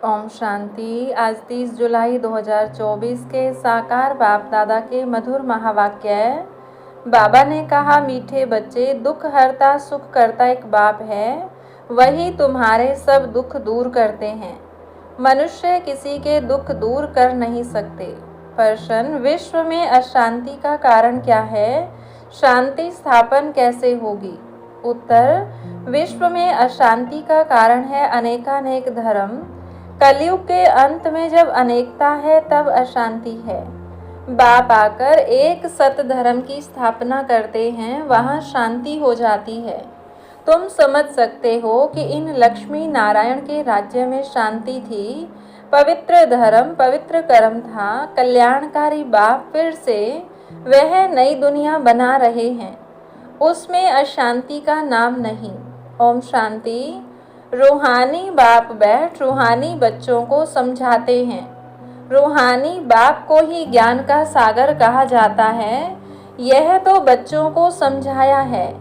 ओम शांति। आज 30 जुलाई 2024 के साकार बाप दादा के मधुर महावाक्य। बाबा ने कहा, मीठे बच्चे, दुख हरता सुख करता एक बाप है, वही तुम्हारे सब दुख दूर करते हैं। मनुष्य किसी के दुख दूर कर नहीं सकते। प्रश्न, विश्व में अशांति का कारण क्या है? शांति स्थापन कैसे होगी? उत्तर, विश्व में अशांति का कारण है अनेकानेक धर्म। कलयुग के अंत में जब अनेकता है तब अशांति है। बाप आकर एक सत धर्म की स्थापना करते हैं, वहाँ शांति हो जाती है। तुम समझ सकते हो कि इन लक्ष्मी नारायण के राज्य में शांति थी, पवित्र धर्म, पवित्र कर्म था। कल्याणकारी बाप फिर से वह नई दुनिया बना रहे हैं, उसमें अशांति का नाम नहीं। ओम शांति। रूहानी बाप बैठ रूहानी बच्चों को समझाते हैं। रूहानी बाप को ही ज्ञान का सागर कहा जाता है। यह तो बच्चों को समझाया है।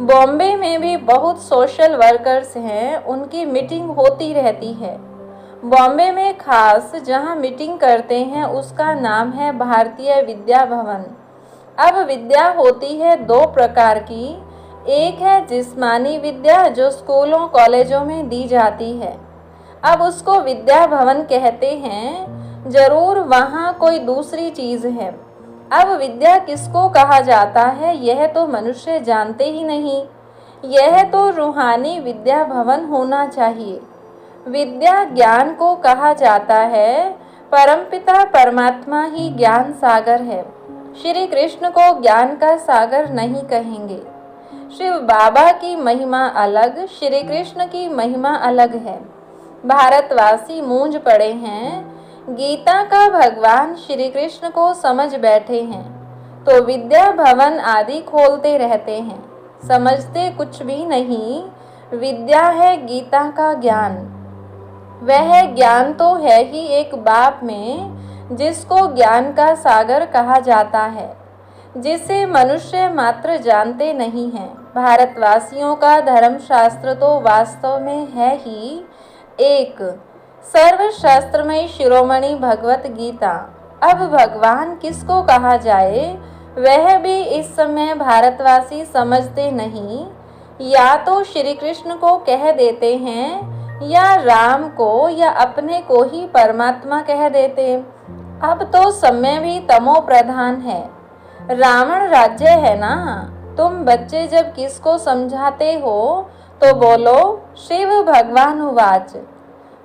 बॉम्बे में भी बहुत सोशल वर्कर्स हैं, उनकी मीटिंग होती रहती है। बॉम्बे में खास जहां मीटिंग करते हैं उसका नाम है भारतीय विद्या भवन। अब विद्या होती है दो प्रकार की। एक है जिस्मानी विद्या, जो स्कूलों कॉलेजों में दी जाती है। अब उसको विद्या भवन कहते हैं, जरूर वहाँ कोई दूसरी चीज़ है। अब विद्या किसको कहा जाता है यह तो मनुष्य जानते ही नहीं। यह तो रूहानी विद्या भवन होना चाहिए। विद्या ज्ञान को कहा जाता है। परमपिता परमात्मा ही ज्ञान सागर है। श्री कृष्ण को ज्ञान का सागर नहीं कहेंगे। शिव बाबा की महिमा अलग, श्री कृष्ण की महिमा अलग है। भारतवासी मूंझ पड़े हैं। गीता का भगवान श्री कृष्ण को समझ बैठे हैं तो विद्या भवन आदि खोलते रहते हैं, समझते कुछ भी नहीं। विद्या है गीता का ज्ञान। वह ज्ञान तो है ही एक बाप में, जिसको ज्ञान का सागर कहा जाता है, जिसे मनुष्य मात्र जानते नहीं हैं। भारतवासियों का धर्मशास्त्र तो वास्तव में है ही एक सर्वशास्त्रमयी शिरोमणि भगवत गीता। अब भगवान किसको कहा जाए वह भी इस समय भारतवासी समझते नहीं। या तो श्री कृष्ण को कह देते हैं, या राम को, या अपने को ही परमात्मा कह देते। अब तो समय भी तमो प्रधान है। रावण राज्य है ना। तुम बच्चे जब किसको समझाते हो तो बोलो, शिव भगवान उवाच।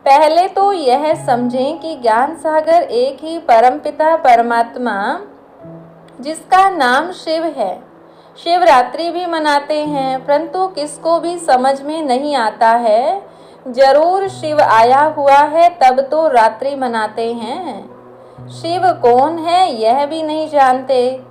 पहले तो यह समझें कि ज्ञान सागर एक ही परमपिता परमात्मा, जिसका नाम शिव है। शिवरात्रि भी मनाते हैं, परंतु किसको भी समझ में नहीं आता है। जरूर शिव आया हुआ है तब तो रात्रि मनाते हैं। शिव कौन है यह भी नहीं जानते।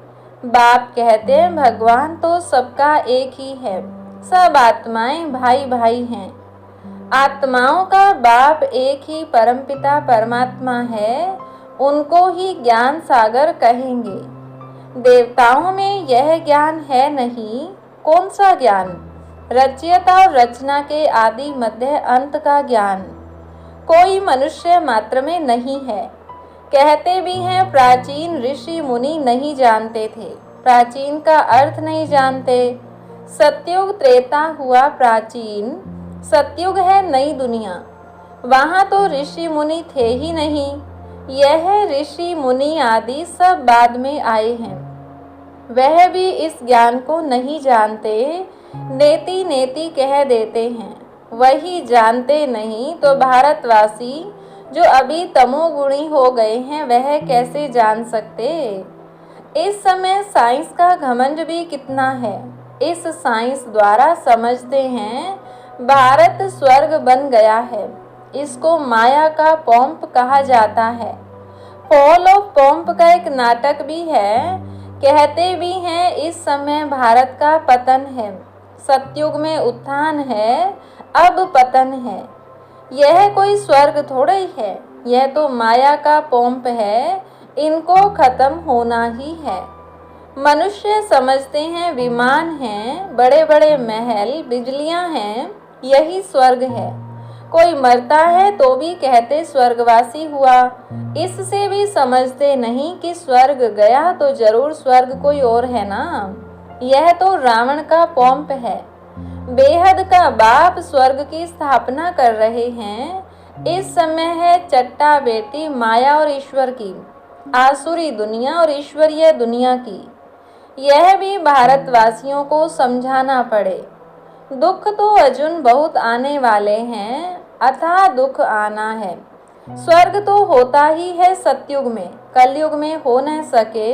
बाप कहते हैं, भगवान तो सबका एक ही है, सब आत्माएं भाई भाई हैं। आत्माओं का बाप एक ही परमपिता परमात्मा है, उनको ही ज्ञान सागर कहेंगे। देवताओं में यह ज्ञान है नहीं। कौन सा ज्ञान? रचयिता और रचना के आदि मध्य अंत का ज्ञान कोई मनुष्य मात्र में नहीं है। कहते भी हैं प्राचीन ऋषि मुनि नहीं जानते थे। प्राचीन का अर्थ नहीं जानते। सतयुग त्रेता हुआ प्राचीन, सतयुग है नई दुनिया। वहाँ तो ऋषि मुनि थे ही नहीं। यह ऋषि मुनि आदि सब बाद में आए हैं। वह भी इस ज्ञान को नहीं जानते, नेति नेति कह देते हैं। वही जानते नहीं तो भारतवासी जो अभी तमोगुणी हो गए हैं वह कैसे जान सकते। इस समय साइंस का घमंड भी कितना है। इस साइंस द्वारा समझते हैं भारत स्वर्ग बन गया है। इसको माया का पोंप कहा जाता है। फॉल ऑफ पोंप का एक नाटक भी है। कहते भी हैं इस समय भारत का पतन है। सतयुग में उत्थान है, अब पतन है। यह कोई स्वर्ग थोड़ा ही है, यह तो माया का पोंप है। इनको खत्म होना ही है। मनुष्य समझते हैं विमान हैं, बड़े बड़े महल, बिजलियां हैं, यही स्वर्ग है। कोई मरता है तो भी कहते स्वर्गवासी हुआ। इससे भी समझते नहीं कि स्वर्ग गया तो जरूर स्वर्ग कोई और है ना। यह तो रावण का पोंप है। बेहद का बाप स्वर्ग की स्थापना कर रहे हैं। इस समय है चट्टा बेटी माया और ईश्वर की, आसुरी दुनिया और ईश्वरीय दुनिया की। यह भी भारतवासियों को समझाना पड़े। दुख तो अर्जुन बहुत आने वाले हैं, अथाह दुख आना है। स्वर्ग तो होता ही है सतयुग में, कलयुग में हो न सके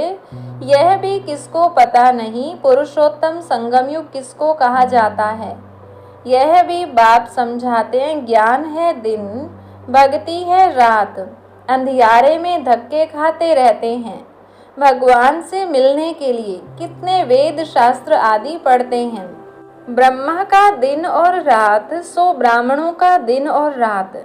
यह भी किसको पता नहीं। पुरुषोत्तम संगम युग किसको कहा जाता है यह भी बाप समझाते हैं। ज्ञान है दिन, भक्ति है रात, अंधियारे में धक्के खाते रहते हैं। भगवान से मिलने के लिए कितने वेद शास्त्र आदि पढ़ते हैं। ब्रह्मा का दिन और रात, सो ब्राह्मणों का दिन और रात।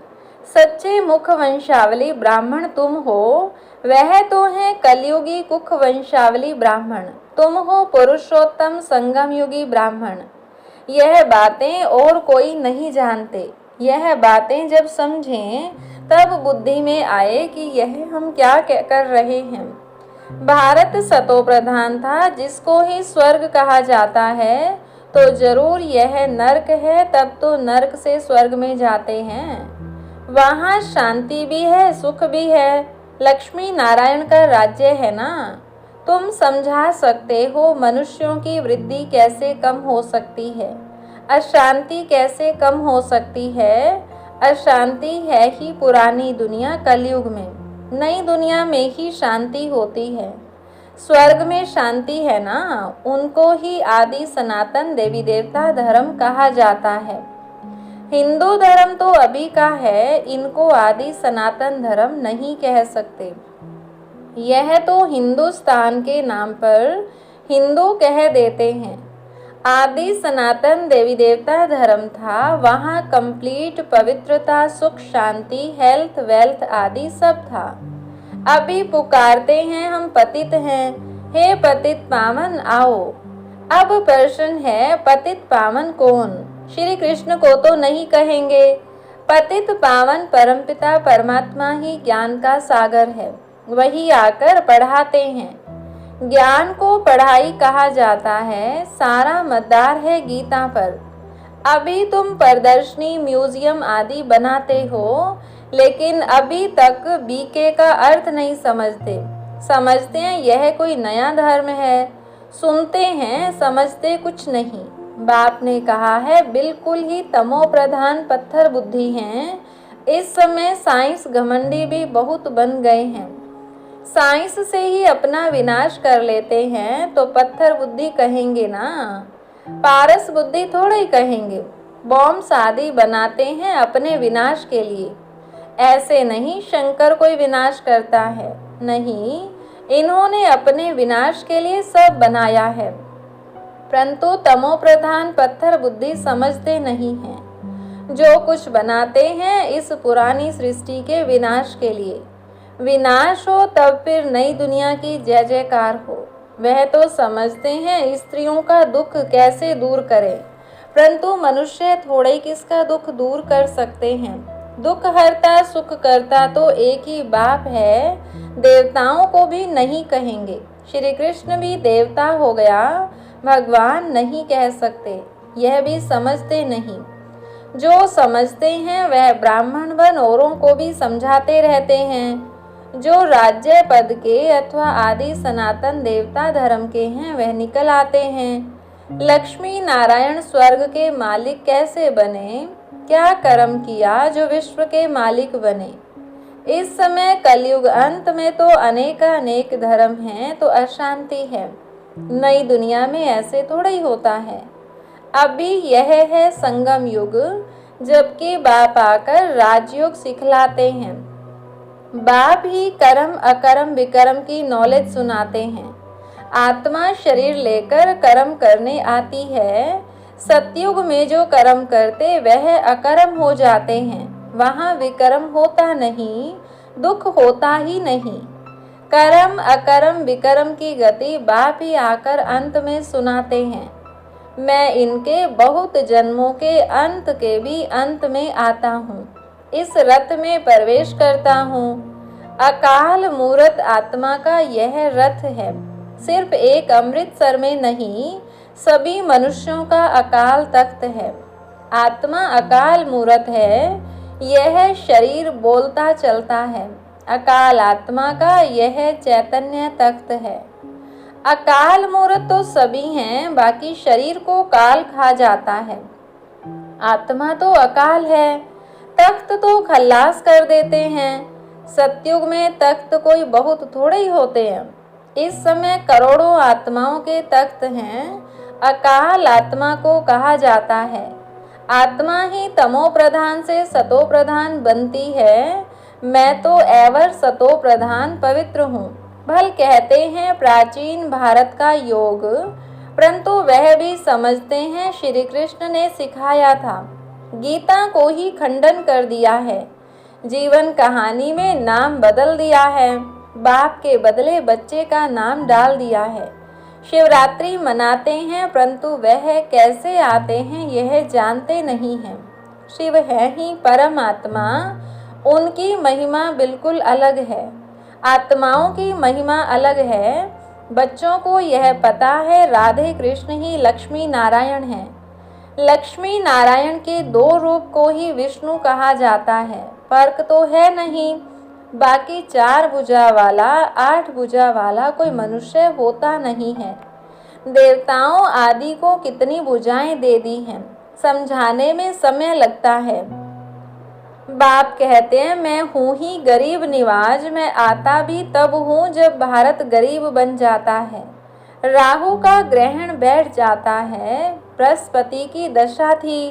सच्चे मुख वंशावली ब्राह्मण तुम हो, वह तो है कलयुगी कुख वंशावली ब्राह्मण। तुम हो पुरुषोत्तम संगम युगी ब्राह्मण। यह बातें और कोई नहीं जानते। यह बातें जब समझें तब बुद्धि में आए कि यह हम क्या कर रहे हैं। भारत सतो प्रधान था, जिसको ही स्वर्ग कहा जाता है, तो जरूर यह नरक है। तब तो नरक से स्वर्ग में जाते हैं। वहाँ शांति भी है, सुख भी है। लक्ष्मी नारायण का राज्य है ना। तुम समझा सकते हो मनुष्यों की वृद्धि कैसे कम हो सकती है, अशांति कैसे कम हो सकती है। अशांति है ही पुरानी दुनिया कलयुग में, नई दुनिया में ही शांति होती है। स्वर्ग में शांति है ना, उनको ही आदि सनातन देवी देवता धर्म कहा जाता है। हिंदू धर्म तो अभी का है, इनको आदि सनातन धर्म नहीं कह सकते। यह तो हिंदुस्तान के नाम पर हिंदू कह देते हैं। आदि सनातन देवी देवता धर्म था, वहाँ कंप्लीट पवित्रता, सुख, शांति, हेल्थ, वेल्थ आदि सब था। अभी पुकारते हैं हम पतित हैं, हे पतित पावन आओ। अब प्रश्न है पतित पावन कौन? श्री कृष्ण को तो नहीं कहेंगे। पतित पावन परमपिता परमात्मा ही ज्ञान का सागर है, वही आकर पढ़ाते हैं। ज्ञान को पढ़ाई कहा जाता है, सारा मदार है गीता पर। अभी तुम प्रदर्शनी, म्यूजियम आदि बनाते हो, लेकिन अभी तक बीके का अर्थ नहीं समझते। समझते हैं यह कोई नया धर्म है, सुनते हैं समझते कुछ नहीं। बाप ने कहा है बिल्कुल ही तमो प्रधान पत्थर बुद्धि हैं। इस समय साइंस घमंडी भी बहुत बन गए हैं। साइंस से ही अपना विनाश कर लेते हैं तो पत्थर बुद्धि कहेंगे ना, पारस बुद्धि थोड़े ही कहेंगे। बॉम्ब आदि बनाते हैं अपने विनाश के लिए। ऐसे नहीं शंकर कोई विनाश करता है, नहीं, इन्होंने अपने विनाश के लिए सब बनाया है। परंतु तमो प्रधान पत्थर बुद्धि समझते नहीं हैं। जो कुछ बनाते हैं इस पुरानी सृष्टि के विनाश के लिए। विनाश हो तब फिर नई दुनिया की जय जयकार हो। वह तो समझते हैं स्त्रियों का दुख कैसे दूर करें, परंतु मनुष्य थोड़े किसका दुख दूर कर सकते हैं। दुख हरता सुख करता तो एक ही बाप है। देवताओं को भी नहीं कहेंगे। श्री कृष्ण भी देवता हो गया, भगवान नहीं कह सकते। यह भी समझते नहीं। जो समझते हैं वह ब्राह्मण बन औरों को भी समझाते रहते हैं। जो राज्य पद के अथवा आदि सनातन देवता धर्म के हैं वह निकल आते हैं। लक्ष्मी नारायण स्वर्ग के मालिक कैसे बने, क्या कर्म किया जो विश्व के मालिक बने। इस समय कलयुग अंत में तो अनेक धर्म हैं तो अशांति है। नई दुनिया में ऐसे थोड़ा ही होता है। अभी यह है संगम युग, जबकि बाप आकर राजयोग सिखलाते हैं। बाप ही कर्म अकर्म विकर्म की नॉलेज सुनाते हैं। आत्मा शरीर लेकर कर्म करने आती है। सतयुग में जो कर्म करते वह अकर्म हो जाते हैं। वहाँ विकर्म होता नहीं, दुख होता ही नहीं। कर्म अकर्म विकर्म की गति बाप ही आकर अंत में सुनाते हैं। मैं इनके बहुत जन्मों के अंत के भी अंत में आता हूँ, इस रथ में प्रवेश करता हूँ। अकाल मूरत आत्मा का यह रथ है। सिर्फ एक अमृतसर में नहीं, सभी मनुष्यों का अकाल तख्त है। आत्मा अकाल मूरत है, यह शरीर बोलता चलता है। अकाल आत्मा का यह चैतन्य तख्त है। अकाल मूरत तो सभी हैं, बाकी शरीर को काल खा जाता है। आत्मा तो अकाल है, तख्त तो खल्लास कर देते हैं। सतयुग में तख्त कोई बहुत थोड़े ही होते हैं। इस समय करोड़ों आत्माओं के तख्त हैं। अकाल आत्मा को कहा जाता है। आत्मा ही तमो प्रधान से सतो प्रधान बनती है। मैं तो एवर सतो प्रधान पवित्र हूँ। भल कहते हैं प्राचीन भारत का योग, परंतु वह भी समझते हैं श्री कृष्ण ने सिखाया था। गीता को ही खंडन कर दिया है। जीवन कहानी में नाम बदल दिया है। बाप के बदले बच्चे का नाम डाल दिया है। शिवरात्रि मनाते हैं, परंतु वह कैसे आते हैं यह जानते नहीं हैं। शिव है ही परमात्मा, उनकी महिमा बिल्कुल अलग है। आत्माओं की महिमा अलग है। बच्चों को यह पता है राधे कृष्ण ही लक्ष्मी नारायण हैं। लक्ष्मी नारायण के दो रूप को ही विष्णु कहा जाता है। फर्क तो है नहीं। बाकी 4 भुजा वाला 8 भुजा वाला कोई मनुष्य होता नहीं है। देवताओं आदि को कितनी भुजाएं दे दी हैं, समझाने में समय लगता है। बाप कहते हैं मैं हूँ ही गरीब निवाज, मैं आता भी तब हूँ जब भारत गरीब बन जाता है। राहु का ग्रहण बैठ जाता है। बृहस्पति की दशा थी,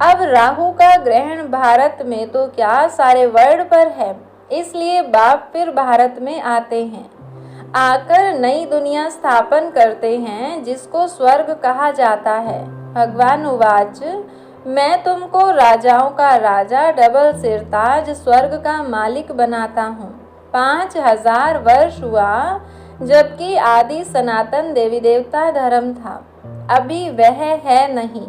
अब राहु का ग्रहण भारत में तो क्या सारे वर्ल्ड पर है। इसलिए बाप फिर भारत में आते हैं, आकर नई दुनिया स्थापन करते हैं, जिसको स्वर्ग कहा जाता है। भगवान उवाच मैं तुमको राजाओं का राजा डबल सिरताज स्वर्ग का मालिक बनाता हूँ। 5000 वर्ष हुआ जबकि आदि सनातन देवी देवता धर्म था, अभी वह है नहीं।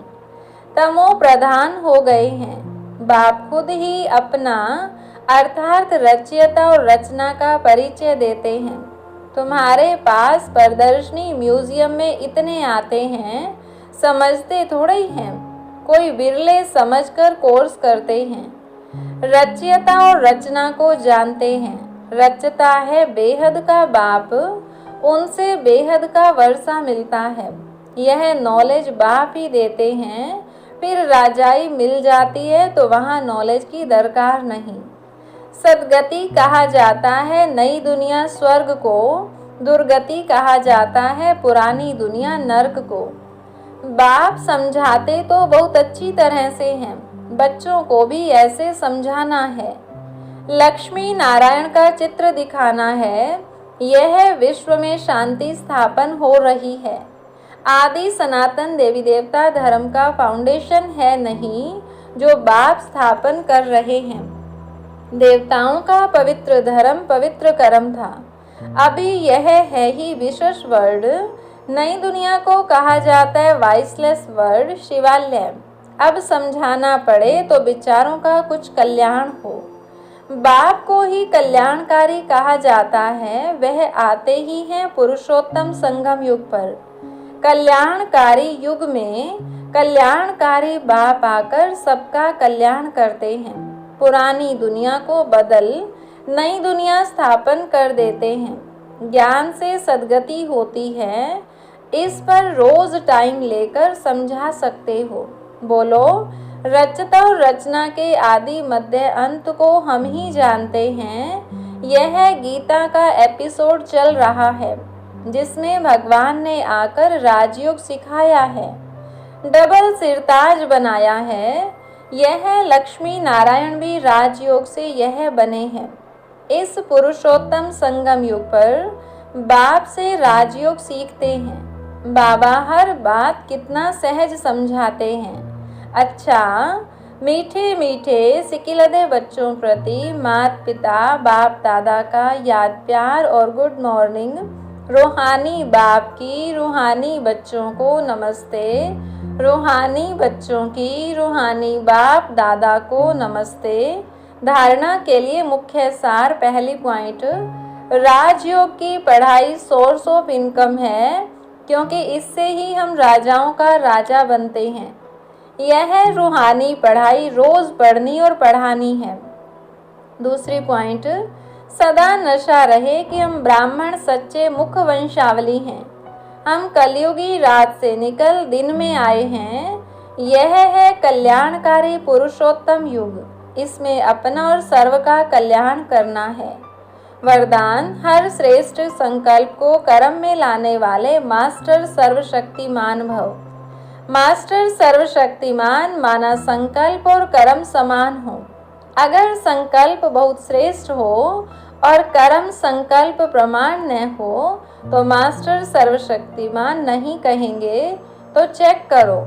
तमो प्रधान हो गए हैं। बाप खुद ही अपना अर्थात रचयिता और रचना का परिचय देते हैं। तुम्हारे पास प्रदर्शनी म्यूजियम में इतने आते हैं, समझते थोड़े ही हैं। कोई विरले समझकर कोर्स करते हैं। रचयिता और रचना को जानते हैं। रचता है बेहद का बाप, उनसे बेहद का वर्षा मिलता है। यह नॉलेज बाप ही देते हैं। फिर राजाई मिल जाती है तो वहाँ नॉलेज की दरकार नहीं। सदगति कहा जाता है नई दुनिया स्वर्ग को, दुर्गति कहा जाता है पुरानी दुनिया नर्क को। बाप समझाते तो बहुत अच्छी तरह से हैं, बच्चों को भी ऐसे समझाना है। लक्ष्मी नारायण का चित्र दिखाना है। यह विश्व में शांति स्थापन हो रही है। आदि सनातन देवी देवता धर्म का फाउंडेशन है नहीं, जो बाप स्थापन कर रहे हैं। देवताओं का पवित्र धर्म पवित्र कर्म था, अभी यह है ही विशेष वर्ल्ड। नई दुनिया को कहा जाता है वाइसलेस वर्ल्ड, शिवालय। अब समझाना पड़े तो विचारों का कुछ कल्याण हो। बाप को ही कल्याणकारी कहा जाता है। वह आते ही हैं पुरुषोत्तम संगम युग पर। कल्याणकारी युग में कल्याणकारी बाप आकर सबका कल्याण करते हैं। पुरानी दुनिया को बदल नई दुनिया स्थापन कर देते हैं। ज्ञान से सद्गति होती है। इस पर रोज टाइम लेकर समझा सकते हो। बोलो, रचता और रचना के आदि मध्य अंत को हम ही जानते हैं। यह गीता का एपिसोड चल रहा है, जिसमें भगवान ने आकर राजयोग सिखाया है, डबल सिरताज बनाया है। यह लक्ष्मी नारायण भी राजयोग से यह बने हैं। इस पुरुषोत्तम संगम युग पर बाप से राजयोग सीखते हैं। बाबा हर बात कितना सहज समझाते हैं। अच्छा, मीठे मीठे सिकिलदे बच्चों प्रति माता पिता बाप दादा का याद प्यार और गुड मॉर्निंग। रूहानी बाप की रूहानी बच्चों को नमस्ते। रूहानी बच्चों की रूहानी बाप दादा को नमस्ते। धारणा के लिए मुख्य सार। पहली पॉइंट, राजयोग की पढ़ाई सोर्स ऑफ इनकम है, क्योंकि इससे ही हम राजाओं का राजा बनते हैं। यह रूहानी पढ़ाई रोज पढ़नी और पढ़ानी है। दूसरी पॉइंट, सदा नशा रहे कि हम ब्राह्मण सच्चे मुख वंशावली हैं। हम कलयुगी रात से निकल दिन में आए हैं। यह है कल्याणकारी पुरुषोत्तम युग। इसमें अपना और सर्व का कल्याण करना है। वरदान, हर श्रेष्ठ संकल्प को कर्म में लाने वाले मास्टर सर्वशक्तिमान भव। मास्टर सर्वशक्तिमान माना संकल्प और कर्म समान हो। अगर संकल्प बहुत श्रेष्ठ हो और कर्म संकल्प प्रमाण न हो तो मास्टर सर्वशक्तिमान नहीं कहेंगे। तो चेक करो,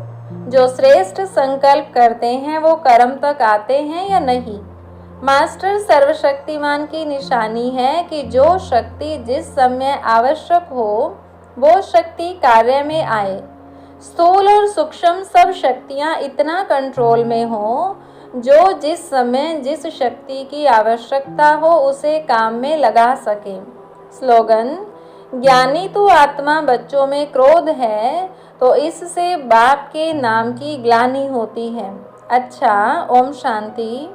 जो श्रेष्ठ संकल्प करते हैं वो कर्म तक आते हैं या नहीं। मास्टर सर्वशक्तिमान की निशानी है कि जो शक्ति जिस समय आवश्यक हो वो शक्ति कार्य में आए। स्थूल और सूक्ष्म सब शक्तियाँ इतना कंट्रोल में हो जो जिस समय जिस शक्ति की आवश्यकता हो उसे काम में लगा सके। स्लोगन, ज्ञानी तो आत्मा बच्चों में क्रोध है तो इससे बाप के नाम की ग्लानि होती है। अच्छा, ओम शांति।